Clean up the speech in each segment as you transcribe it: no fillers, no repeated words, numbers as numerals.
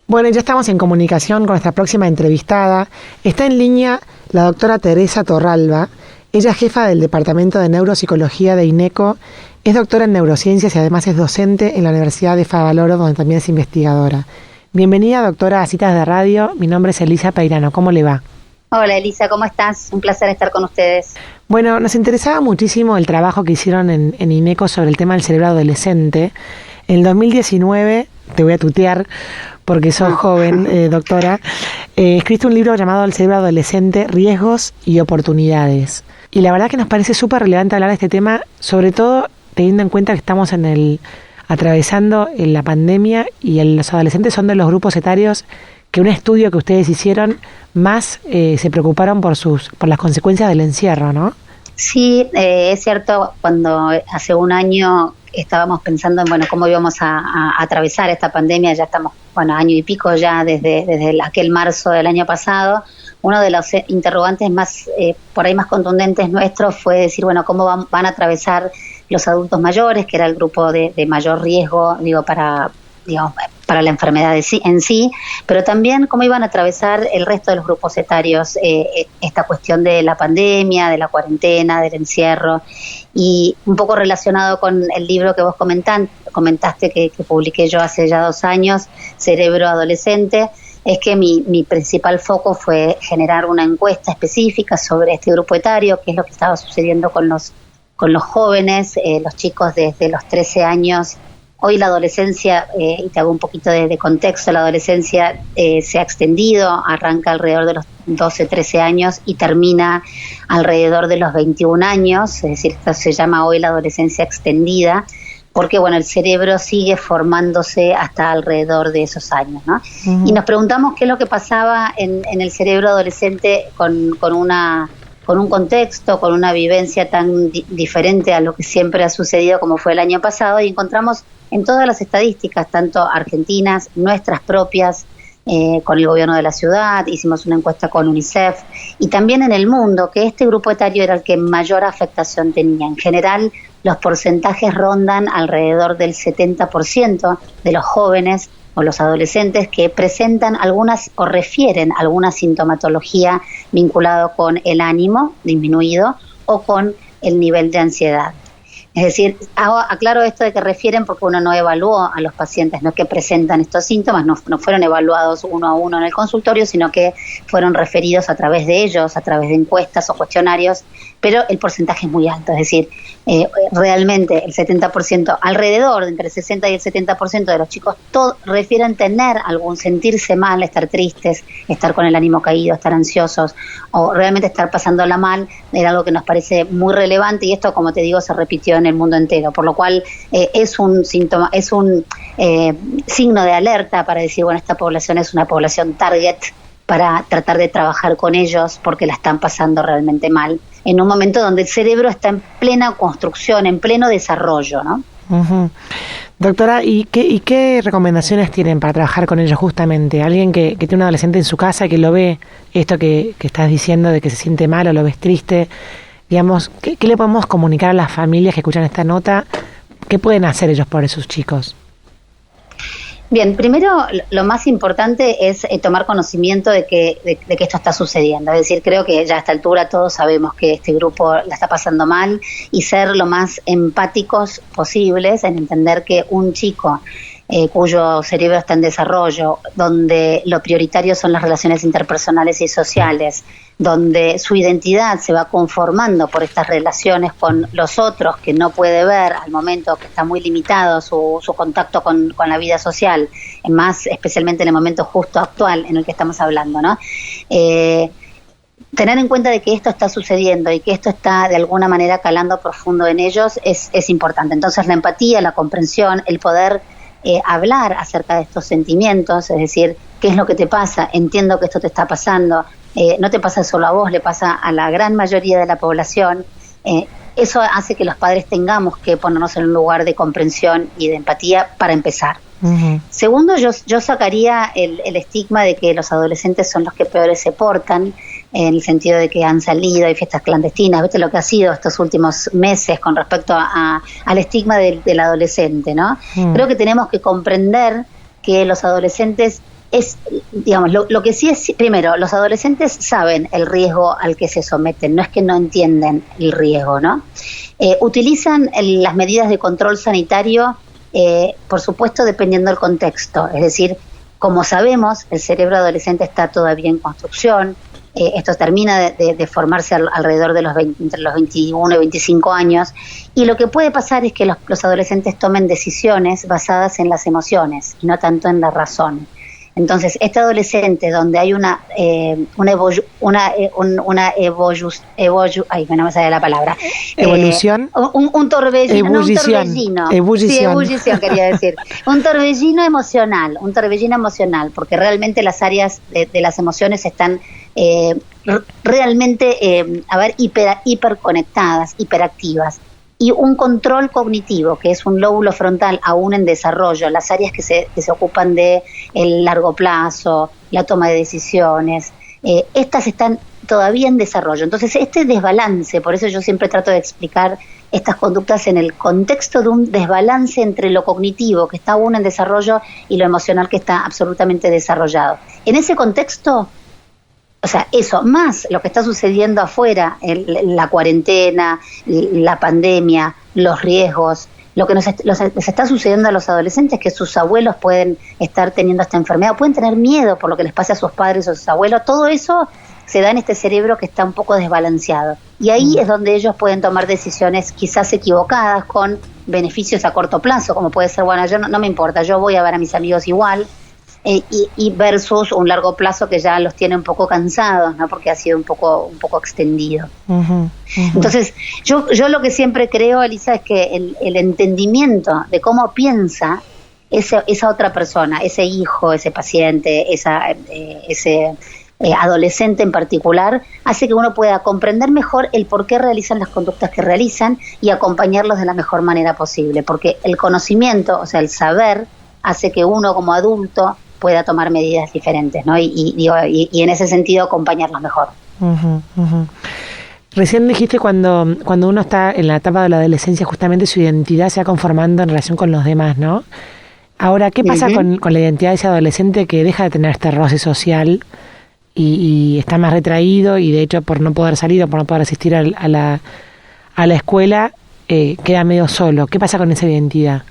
Bueno, ya estamos en comunicación con nuestra próxima entrevistada. Está en línea la doctora Teresa Torralba. Ella es jefa del Departamento de Neuropsicología de INECO, es doctora en neurociencias y además es docente en la Universidad de Favaloro, donde también es investigadora. Bienvenida, doctora, a Citas de Radio. Mi nombre es Elisa Peirano. ¿Cómo le va? Hola, Elisa, ¿cómo estás? Un placer estar con ustedes. Bueno, nos interesaba muchísimo el trabajo que hicieron en INECO sobre el tema del cerebro adolescente. En el 2019, te voy a tutear porque sos joven, doctora, escribiste un libro llamado El cerebro adolescente, riesgos y oportunidades. Y la verdad que nos parece súper relevante hablar de este tema, sobre todo teniendo en cuenta que estamos atravesando la pandemia y los adolescentes son de los grupos etarios que un estudio que ustedes hicieron más se preocuparon por las consecuencias del encierro, ¿no? Sí, es cierto, cuando hace un año estábamos pensando en cómo íbamos a atravesar esta pandemia, ya estamos, año y pico ya desde aquel marzo del año pasado. Uno de los interrogantes más, por ahí más contundentes nuestros fue decir, cómo van a atravesar los adultos mayores, que era el grupo de mayor riesgo, para la enfermedad en sí, pero también cómo iban a atravesar el resto de los grupos etarios esta cuestión de la pandemia, de la cuarentena, del encierro, y un poco relacionado con el libro que vos comentaste que publiqué yo hace ya 2 años, Cerebro Adolescente. Es que mi principal foco fue generar una encuesta específica sobre este grupo etario, qué es lo que estaba sucediendo con los jóvenes, los chicos desde los 13 años. Hoy la adolescencia, y te hago un poquito de contexto, la adolescencia se ha extendido, arranca alrededor de los 12, 13 años y termina alrededor de los 21 años, es decir, esto se llama hoy la adolescencia extendida, porque el cerebro sigue formándose hasta alrededor de esos años, ¿no? Uh-huh. Y nos preguntamos qué es lo que pasaba en el cerebro adolescente con un contexto, con una vivencia tan diferente a lo que siempre ha sucedido como fue el año pasado, y encontramos en todas las estadísticas, tanto argentinas, nuestras propias, con el gobierno de la ciudad, hicimos una encuesta con UNICEF, y también en el mundo, que este grupo etario era el que mayor afectación tenía. En general, los porcentajes rondan alrededor del 70% de los jóvenes o los adolescentes que presentan algunas o refieren alguna sintomatología vinculada con el ánimo disminuido o con el nivel de ansiedad. Es decir, aclaro esto de que refieren porque uno no evaluó a los pacientes, no es que presentan estos síntomas, no fueron evaluados uno a uno en el consultorio, sino que fueron referidos a través de ellos, a través de encuestas o cuestionarios, pero el porcentaje es muy alto, es decir, realmente el 70%, alrededor de entre el 60 y el 70% de los chicos refieren tener sentirse mal, estar tristes, estar con el ánimo caído, estar ansiosos o realmente estar pasándola mal. Era algo que nos parece muy relevante y esto, como te digo, se repitió en el mundo entero, por lo cual es un síntoma, es un signo de alerta para decir, esta población es una población target para tratar de trabajar con ellos porque la están pasando realmente mal, en un momento donde el cerebro está en plena construcción, en pleno desarrollo, ¿no? Uh-huh. Doctora, ¿y qué recomendaciones tienen para trabajar con ellos justamente? Alguien que tiene un adolescente en su casa, que lo ve, esto que estás diciendo de que se siente mal o lo ves triste, digamos, ¿qué le podemos comunicar a las familias que escuchan esta nota? ¿Qué pueden hacer ellos por esos chicos? Bien, primero lo más importante es tomar conocimiento de que esto está sucediendo. Es decir, creo que ya a esta altura todos sabemos que este grupo la está pasando mal y ser lo más empáticos posibles en entender que un chico cuyo cerebro está en desarrollo, donde lo prioritario son las relaciones interpersonales y sociales, donde su identidad se va conformando por estas relaciones con los otros que no puede ver al momento, que está muy limitado su contacto con la vida social, más especialmente en el momento justo actual en el que estamos hablando, ¿no? Tener en cuenta de que esto está sucediendo y que esto está de alguna manera calando profundo en ellos es importante. Entonces la empatía, la comprensión, el poder hablar acerca de estos sentimientos, es decir, ¿qué es lo que te pasa? Entiendo que esto te está pasando, no te pasa solo a vos, le pasa a la gran mayoría de la población. Eso hace que los padres tengamos que ponernos en un lugar de comprensión y de empatía para empezar. Uh-huh. Segundo, yo sacaría el estigma de que los adolescentes son los que peores se portan, en el sentido de que han salido, hay fiestas clandestinas, ¿viste lo que ha sido estos últimos meses con respecto al estigma del adolescente, ¿no? Uh-huh. Creo que tenemos que comprender que los adolescentes es, digamos, lo que sí es, primero, los adolescentes saben el riesgo al que se someten, no es que no entienden el riesgo, ¿no? Utilizan las medidas de control sanitario, por supuesto, dependiendo del contexto, es decir, como sabemos, el cerebro adolescente está todavía en construcción, esto termina de formarse alrededor de entre los 21 y 25 años, y lo que puede pasar es que los adolescentes tomen decisiones basadas en las emociones y no tanto en la razón. Entonces, este adolescente donde hay no me sale la palabra. Evolución. Un torbellino. Ebullición. No, un torbellino. Sí, ebullición quería decir. Un torbellino emocional, porque realmente las áreas de las emociones están realmente, hiperconectadas, hiperactivas. Y un control cognitivo, que es un lóbulo frontal aún en desarrollo, las áreas que se ocupan de el largo plazo, la toma de decisiones, estas están todavía en desarrollo. Entonces, este desbalance, por eso yo siempre trato de explicar estas conductas en el contexto de un desbalance entre lo cognitivo, que está aún en desarrollo, y lo emocional, que está absolutamente desarrollado. En ese contexto, o sea, eso, más lo que está sucediendo afuera, la cuarentena, la pandemia, los riesgos, lo que les está sucediendo a los adolescentes, que sus abuelos pueden estar teniendo esta enfermedad, pueden tener miedo por lo que les pase a sus padres o a sus abuelos, todo eso se da en este cerebro que está un poco desbalanceado. Y ahí es donde ellos pueden tomar decisiones quizás equivocadas, con beneficios a corto plazo, como puede ser, bueno, yo no me importa, yo voy a ver a mis amigos igual, y versus un largo plazo que ya los tiene un poco cansados, ¿no? Porque ha sido un poco extendido. Entonces, yo lo que siempre creo, Elisa, es que el entendimiento de cómo piensa esa otra persona, ese hijo, ese paciente, ese adolescente en particular, hace que uno pueda comprender mejor el por qué realizan las conductas que realizan y acompañarlos de la mejor manera posible, porque el conocimiento, o sea, el saber, hace que uno como adulto pueda tomar medidas diferentes, ¿no? Y en ese sentido acompañarlos mejor. Recién dijiste cuando uno está en la etapa de la adolescencia, justamente su identidad se va conformando en relación con los demás, ¿no? Ahora, ¿qué pasa con la identidad de ese adolescente que deja de tener este roce social y está más retraído, y de hecho por no poder salir o por no poder asistir a la escuela queda medio solo? ¿Qué pasa con esa identidad?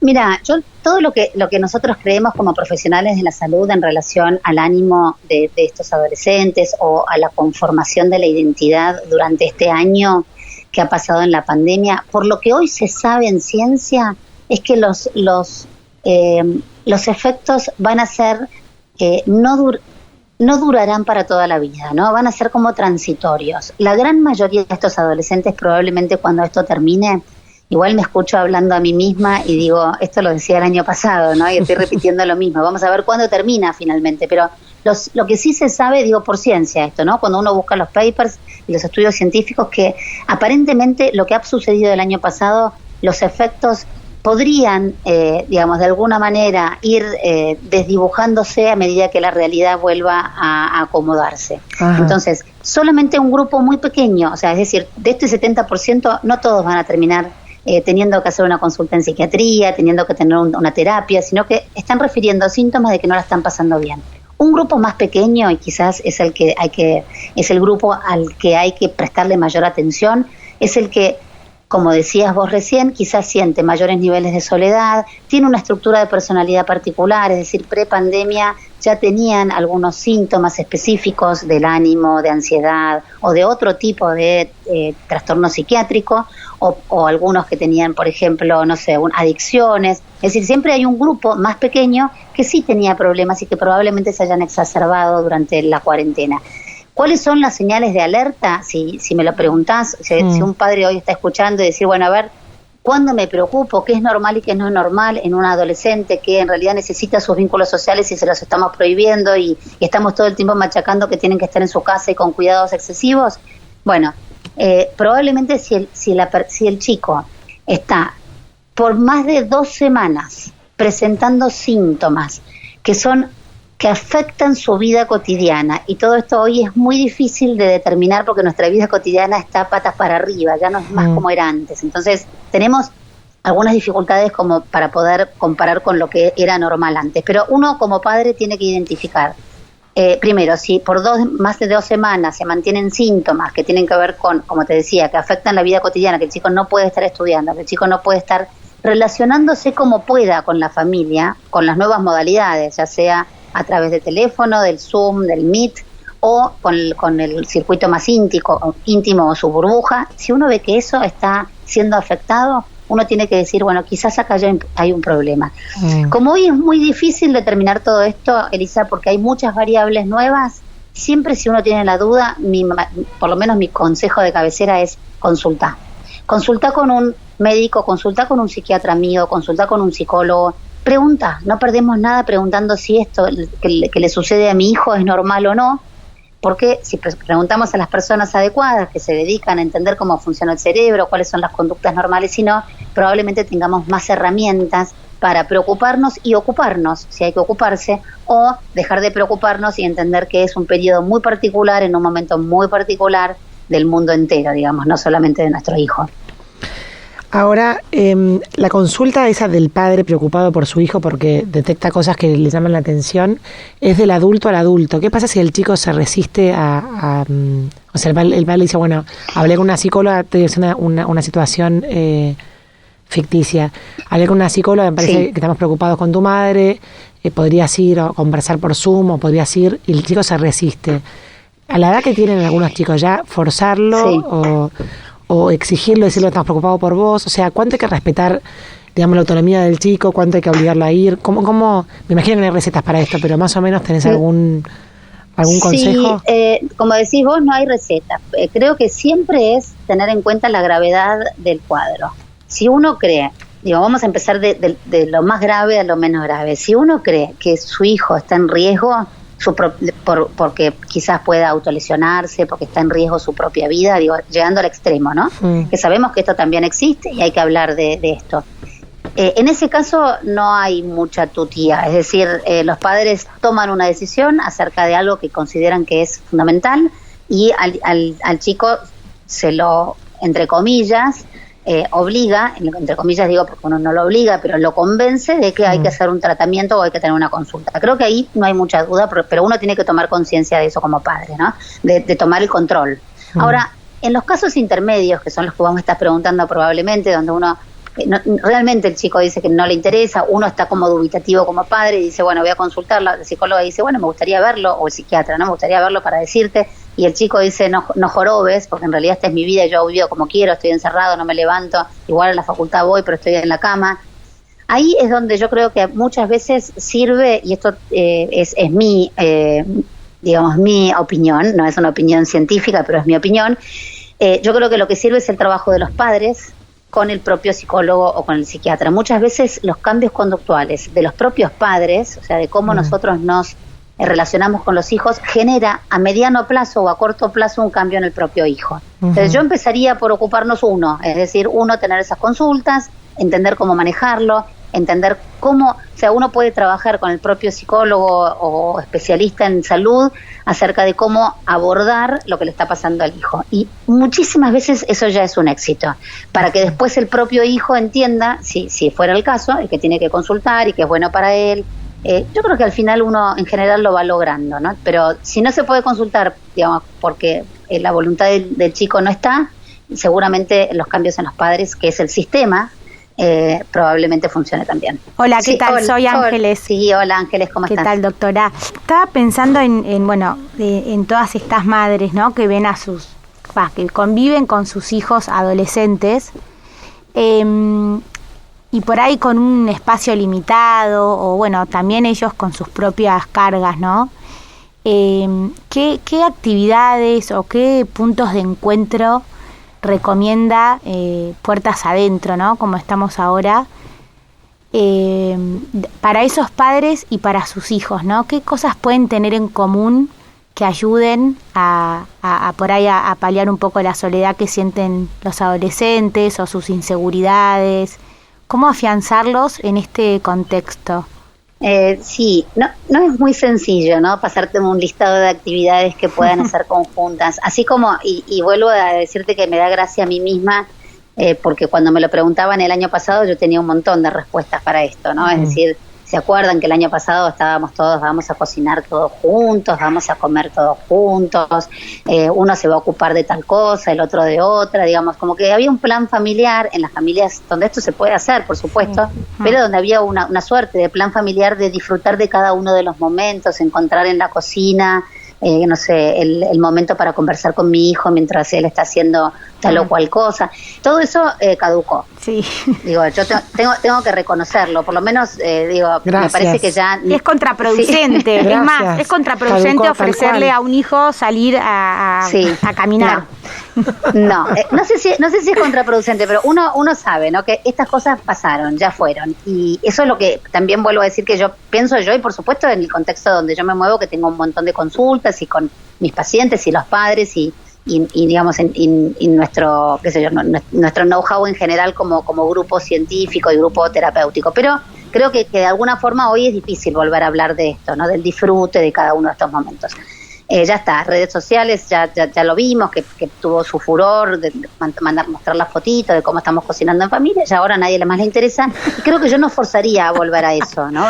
Mira, todo lo que nosotros creemos como profesionales de la salud en relación al ánimo de estos adolescentes o a la conformación de la identidad durante este año que ha pasado en la pandemia, por lo que hoy se sabe en ciencia, es que los efectos van a ser, no durarán para toda la vida, ¿no? Van a ser como transitorios. La gran mayoría de estos adolescentes, probablemente cuando esto termine, igual me escucho hablando a mí misma y digo, esto lo decía el año pasado, ¿no? Y estoy repitiendo lo mismo. Vamos a ver cuándo termina finalmente. Pero lo que sí se sabe, digo por ciencia esto, ¿no? Cuando uno busca los papers y los estudios científicos, que aparentemente lo que ha sucedido el año pasado, los efectos podrían, digamos, de alguna manera ir desdibujándose a medida que la realidad vuelva a acomodarse. Ajá. Entonces, solamente un grupo muy pequeño, o sea, es decir, de este 70%, no todos van a terminar teniendo que hacer una consulta en psiquiatría, teniendo que tener una terapia, sino que están refiriendo síntomas de que no la están pasando bien. Un grupo más pequeño, y quizás es el grupo al que hay que prestarle mayor atención, es el que, como decías vos recién, quizás siente mayores niveles de soledad, tiene una estructura de personalidad particular, es decir, pre-pandemia ya tenían algunos síntomas específicos del ánimo, de ansiedad o de otro tipo de trastorno psiquiátrico, o algunos que tenían, por ejemplo, no sé, adicciones. Es decir, siempre hay un grupo más pequeño que sí tenía problemas y que probablemente se hayan exacerbado durante la cuarentena. ¿Cuáles son las señales de alerta? Si me lo preguntás, si un padre hoy está escuchando y decir, bueno, a ver, ¿cuándo me preocupo? ¿Qué es normal y qué no es normal en un adolescente que en realidad necesita sus vínculos sociales y se los estamos prohibiendo y estamos todo el tiempo machacando que tienen que estar en su casa y con cuidados excesivos? Bueno, probablemente si el chico está por más de 2 semanas presentando síntomas que afectan su vida cotidiana, y todo esto hoy es muy difícil de determinar porque nuestra vida cotidiana está patas para arriba, ya no es más como era antes. Entonces tenemos algunas dificultades como para poder comparar con lo que era normal antes. Pero uno como padre tiene que identificar, primero, si por más de 2 semanas se mantienen síntomas que tienen que ver con, como te decía, que afectan la vida cotidiana, que el chico no puede estar estudiando, que el chico no puede estar relacionándose como pueda con la familia, con las nuevas modalidades, ya sea a través de teléfono, del Zoom, del Meet, o con el circuito más íntimo o su burbuja. Si uno ve que eso está siendo afectado, uno tiene que decir, bueno, quizás acá ya hay un problema. Como hoy es muy difícil determinar todo esto, Elisa, porque hay muchas variables nuevas, siempre si uno tiene la duda, por lo menos mi consejo de cabecera es consultar. Consulta con un médico, consulta con un psiquiatra amigo, consulta con un psicólogo. Pregunta, no perdemos nada preguntando si esto que le sucede a mi hijo es normal o no, porque si preguntamos a las personas adecuadas que se dedican a entender cómo funciona el cerebro, cuáles son las conductas normales y no, probablemente tengamos más herramientas para preocuparnos y ocuparnos, si hay que ocuparse, o dejar de preocuparnos y entender que es un periodo muy particular, en un momento muy particular del mundo entero, digamos, no solamente de nuestro hijo. Ahora, la consulta esa del padre preocupado por su hijo porque detecta cosas que le llaman la atención, es del adulto al adulto. ¿Qué pasa si el chico se resiste o sea, el padre le dice, bueno, hablé con una psicóloga, te digo, una situación ficticia. Hablé con una psicóloga, me parece que estamos preocupados con tu madre, podrías ir a conversar por Zoom o podrías ir, y el chico se resiste. A la edad que tienen algunos chicos ya, forzarlo o exigirlo, decirle estamos preocupados por vos, o sea, ¿cuánto hay que respetar, digamos, la autonomía del chico? ¿Cuánto hay que obligarlo a ir? ¿Cómo? Me imagino que no hay recetas para esto, pero más o menos tenés algún consejo. Como decís vos, no hay receta. Creo que siempre es tener en cuenta la gravedad del cuadro. Si uno cree, vamos a empezar de lo más grave a lo menos grave. Si uno cree que su hijo está en riesgo, porque quizás pueda autolesionarse, porque está en riesgo su propia vida, llegando al extremo, ¿no? Que sabemos que esto también existe y hay que hablar de esto. En ese caso no hay mucha tutía, es decir, los padres toman una decisión acerca de algo que consideran que es fundamental y al chico se lo, entre comillas, obliga, entre comillas digo porque uno no lo obliga, pero lo convence de que hay que hacer un tratamiento o hay que tener una consulta. Creo que ahí no hay mucha duda, pero uno tiene que tomar conciencia de eso como padre, ¿no? De tomar el control. Ahora, en los casos intermedios, que son los que vos me estás preguntando probablemente, donde uno realmente el chico dice que no le interesa, uno está como dubitativo como padre y dice, bueno, voy a consultarlo, el psicólogo dice, bueno, me gustaría verlo, o el psiquiatra, ¿no? Me gustaría verlo para decirte, y el chico dice, no jorobes, porque en realidad esta es mi vida, yo vivo como quiero, estoy encerrado, no me levanto, igual a la facultad voy, pero estoy en la cama. Ahí es donde yo creo que muchas veces sirve, y esto es mi, digamos, mi opinión, no es una opinión científica, pero es mi opinión, yo creo que lo que sirve es el trabajo de los padres con el propio psicólogo o con el psiquiatra. Muchas veces los cambios conductuales de los propios padres, o sea, de cómo nosotros nos relacionamos con los hijos, genera a mediano plazo o a corto plazo un cambio en el propio hijo. Entonces yo empezaría por ocuparnos es decir, tener esas consultas, entender cómo manejarlo, entender cómo, o sea, uno puede trabajar con el propio psicólogo o especialista en salud acerca de cómo abordar lo que le está pasando al hijo. Y muchísimas veces eso ya es un éxito, para que después el propio hijo entienda, si fuera el caso, el que tiene que consultar y que es bueno para él. Yo creo que al final uno en general lo va logrando, ¿no? Pero si no se puede consultar, digamos, porque la voluntad del chico no está, seguramente los cambios en los padres, que es el sistema, probablemente funcione también. Hola, ¿qué tal? Soy Ángeles. Sí, hola Ángeles, ¿cómo estás? ¿Qué tal, doctora? Estaba pensando en todas estas madres, ¿no? Que ven que conviven con sus hijos adolescentes, y por ahí con un espacio limitado, o bueno, también ellos con sus propias cargas, ¿no? ¿Qué actividades o qué puntos de encuentro recomienda puertas adentro, ¿no? Como estamos ahora, para esos padres y para sus hijos, ¿no? ¿Qué cosas pueden tener en común que ayuden a por ahí a paliar un poco la soledad que sienten los adolescentes o sus inseguridades? ¿Cómo afianzarlos en este contexto? Sí, no es muy sencillo, ¿no? Pasarte un listado de actividades que puedan hacer conjuntas. Así como, y vuelvo a decirte que me da gracia a mí misma, porque cuando me lo preguntaban el año pasado yo tenía un montón de respuestas para esto, ¿no? Es decir, ¿se acuerdan que el año pasado estábamos todos, vamos a cocinar todos juntos, vamos a comer todos juntos, uno se va a ocupar de tal cosa, el otro de otra, digamos, como que había un plan familiar en las familias donde esto se puede hacer, por supuesto, pero donde había una suerte de plan familiar de disfrutar de cada uno de los momentos, encontrar en la cocina, no sé, el momento para conversar con mi hijo mientras él está haciendo tal o cual cosa. Todo eso caducó. Sí. Digo, yo tengo que reconocerlo, por lo menos, digo, Gracias. me parece que ya... Es contraproducente, Sí. es más, Gracias. es contraproducente Caducó, ofrecerle a un hijo salir a caminar. No sé si es contraproducente, pero uno sabe, ¿no? Que estas cosas pasaron, ya fueron, y eso es lo que también vuelvo a decir que yo pienso yo, y por supuesto en el contexto donde yo me muevo, que tengo un montón de consultas y con mis pacientes y los padres y digamos en nuestro, qué sé yo, nuestro know-how en general como grupo científico y grupo terapéutico, pero creo que de alguna forma hoy es difícil volver a hablar de esto, ¿no? Del disfrute de cada uno de estos momentos. Ya está, redes sociales, ya lo vimos, que tuvo su furor de mostrar las fotitos de cómo estamos cocinando en familia, ya ahora a nadie más le interesa, y creo que yo no forzaría a volver a eso, ¿no?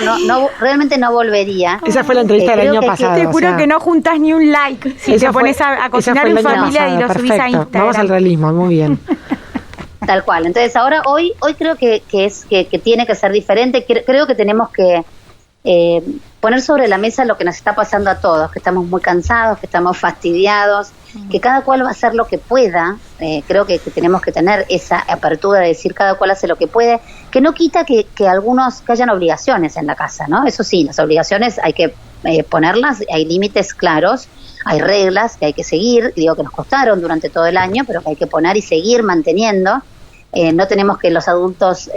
Realmente no volvería. Esa fue la entrevista del año pasado. Te juro que no juntás ni un like si te pones a cocinar en familia y lo subís a Instagram. Vamos al realismo, muy bien. Tal cual. Entonces ahora, hoy creo que tiene que ser diferente. Creo que tenemos que poner sobre la mesa lo que nos está pasando a todos, que estamos muy cansados, que estamos fastidiados, que cada cual va a hacer lo que pueda. Creo que tenemos que tener esa apertura de decir cada cual hace lo que puede, que no quita que hayan obligaciones en la casa, ¿no? Eso sí, las obligaciones hay que ponerlas, hay límites claros, hay reglas que hay que seguir, digo que nos costaron durante todo el año, pero que hay que poner y seguir manteniendo. No tenemos que los adultos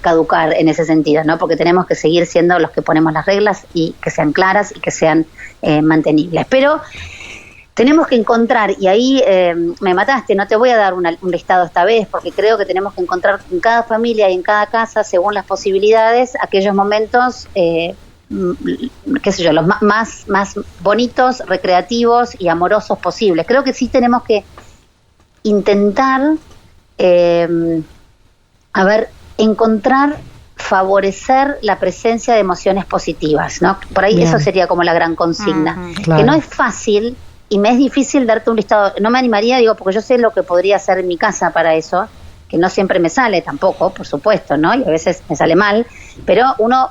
caducar en ese sentido, ¿no? Porque tenemos que seguir siendo los que ponemos las reglas y que sean claras y que sean mantenibles. Pero tenemos que encontrar, y ahí me mataste, no te voy a dar un listado esta vez, porque creo que tenemos que encontrar en cada familia y en cada casa, según las posibilidades, aquellos momentos, qué sé yo, los más bonitos, recreativos y amorosos posibles. Creo que sí tenemos que intentar encontrar, favorecer la presencia de emociones positivas, ¿no? Por ahí. Bien. Eso sería como la gran consigna. Claro. Que no es fácil y me es difícil darte un listado. No me animaría, digo, porque yo sé lo que podría hacer en mi casa para eso, que no siempre me sale tampoco, por supuesto, ¿no? Y a veces me sale mal, pero uno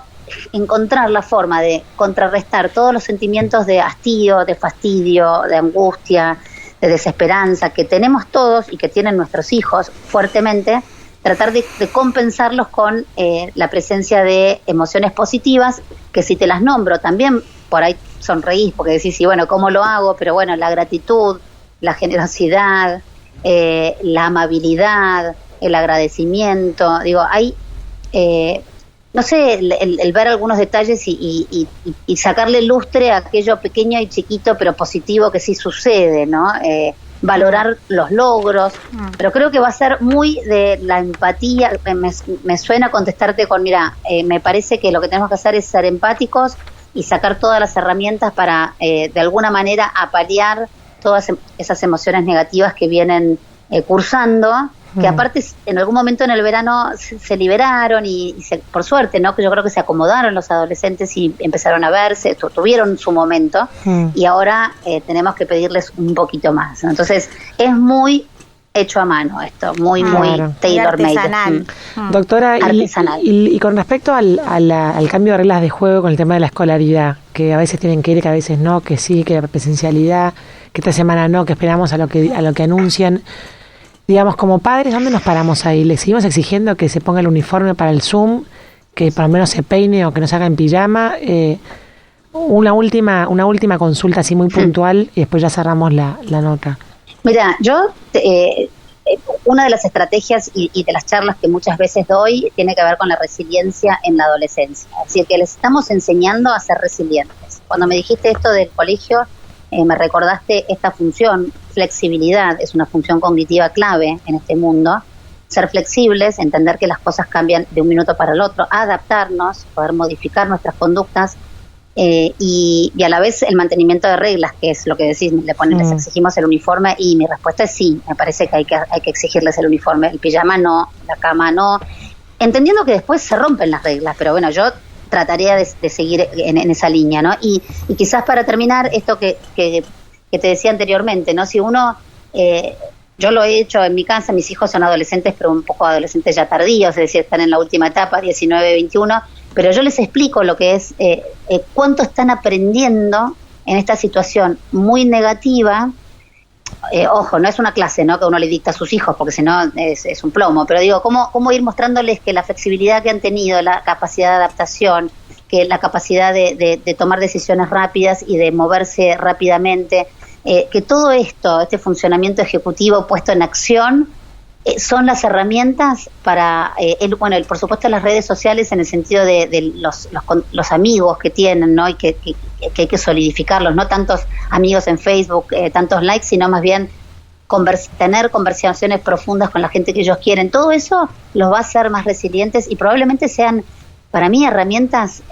encontrar la forma de contrarrestar todos los sentimientos de hastío, de fastidio, de angustia, de desesperanza que tenemos todos y que tienen nuestros hijos fuertemente, tratar de compensarlos con la presencia de emociones positivas, que si te las nombro también por ahí sonreís, porque decís, sí, bueno, ¿cómo lo hago? Pero bueno, la gratitud, la generosidad, la amabilidad, el agradecimiento, digo, hay... no sé, el ver algunos detalles y sacarle lustre a aquello pequeño y chiquito pero positivo que sí sucede, ¿no? Valorar los logros, pero creo que va a ser muy de la empatía. Me suena contestarte con, mira, me parece que lo que tenemos que hacer es ser empáticos y sacar todas las herramientas para, de alguna manera, apalear todas esas emociones negativas que vienen cursando, que aparte en algún momento en el verano se liberaron y por suerte, ¿no? Que yo creo que se acomodaron los adolescentes y empezaron a verse, tuvieron su momento, y ahora tenemos que pedirles un poquito más, ¿no? Entonces es muy hecho a mano esto, muy tailor-made. Doctora, artesanal. Y con respecto al cambio de reglas de juego con el tema de la escolaridad, que a veces tienen que ir, que a veces no, que sí, que presencialidad, que esta semana no, que esperamos a lo que anuncian. Digamos, como padres, ¿dónde nos paramos ahí? ¿Le seguimos exigiendo que se ponga el uniforme para el Zoom, que por lo menos se peine o que no se haga en pijama? Una última consulta así muy puntual y después ya cerramos la nota. Mira, yo una de las estrategias y de las charlas que muchas veces doy tiene que ver con la resiliencia en la adolescencia. Es decir, que les estamos enseñando a ser resilientes. Cuando me dijiste esto del colegio, me recordaste esta función, flexibilidad, es una función cognitiva clave en este mundo. Ser flexibles, entender que las cosas cambian de un minuto para el otro, adaptarnos, poder modificar nuestras conductas y a la vez el mantenimiento de reglas, que es lo que decís, les exigimos el uniforme, y mi respuesta es sí, me parece que hay que exigirles el uniforme, el pijama no, la cama no, entendiendo que después se rompen las reglas, pero bueno, yo trataría de seguir en esa línea, ¿no? Y quizás para terminar, esto que te decía anteriormente, ¿no? Si uno, yo lo he hecho en mi casa, mis hijos son adolescentes, pero un poco adolescentes ya tardíos, es decir, están en la última etapa, 19, 21, pero yo les explico lo que es, cuánto están aprendiendo en esta situación muy negativa. Ojo, no es una clase, ¿no?, que uno le dicta a sus hijos, porque si no es un plomo, pero digo, cómo ir mostrándoles que la flexibilidad que han tenido, la capacidad de adaptación, que la capacidad de tomar decisiones rápidas y de moverse rápidamente, que todo esto, este funcionamiento ejecutivo puesto en acción, son las herramientas para, por supuesto, las redes sociales, en el sentido de los amigos que tienen, ¿no?, y que hay que solidificarlos, no tantos amigos en Facebook, tantos likes, sino más bien tener conversaciones profundas con la gente que ellos quieren. Todo eso los va a hacer más resilientes y probablemente sean, para mí, herramientas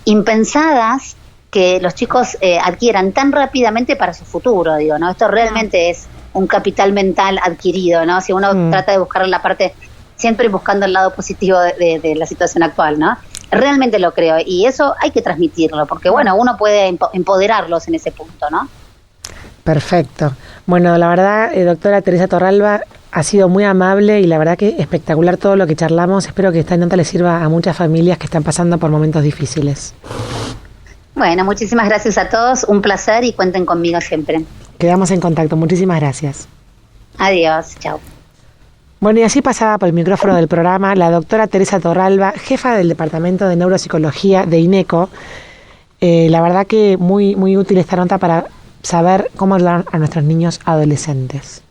impensadas que los chicos adquieran tan rápidamente para su futuro, digo, ¿no? Esto realmente es un capital mental adquirido, ¿no? Si uno trata de buscar la parte, siempre buscando el lado positivo de la situación actual, ¿no? Realmente lo creo, y eso hay que transmitirlo, porque bueno, uno puede empoderarlos en ese punto, ¿no? Perfecto. Bueno, la verdad, doctora Teresa Torralba, ha sido muy amable y la verdad que espectacular todo lo que charlamos. Espero que esta nota le sirva a muchas familias que están pasando por momentos difíciles. Bueno, muchísimas gracias a todos, un placer y cuenten conmigo siempre. Quedamos en contacto, muchísimas gracias. Adiós, chao. Bueno, y así pasaba por el micrófono del programa la doctora Teresa Torralba, jefa del Departamento de Neuropsicología de INECO. La verdad que muy, muy útil esta nota para saber cómo hablar a nuestros niños adolescentes.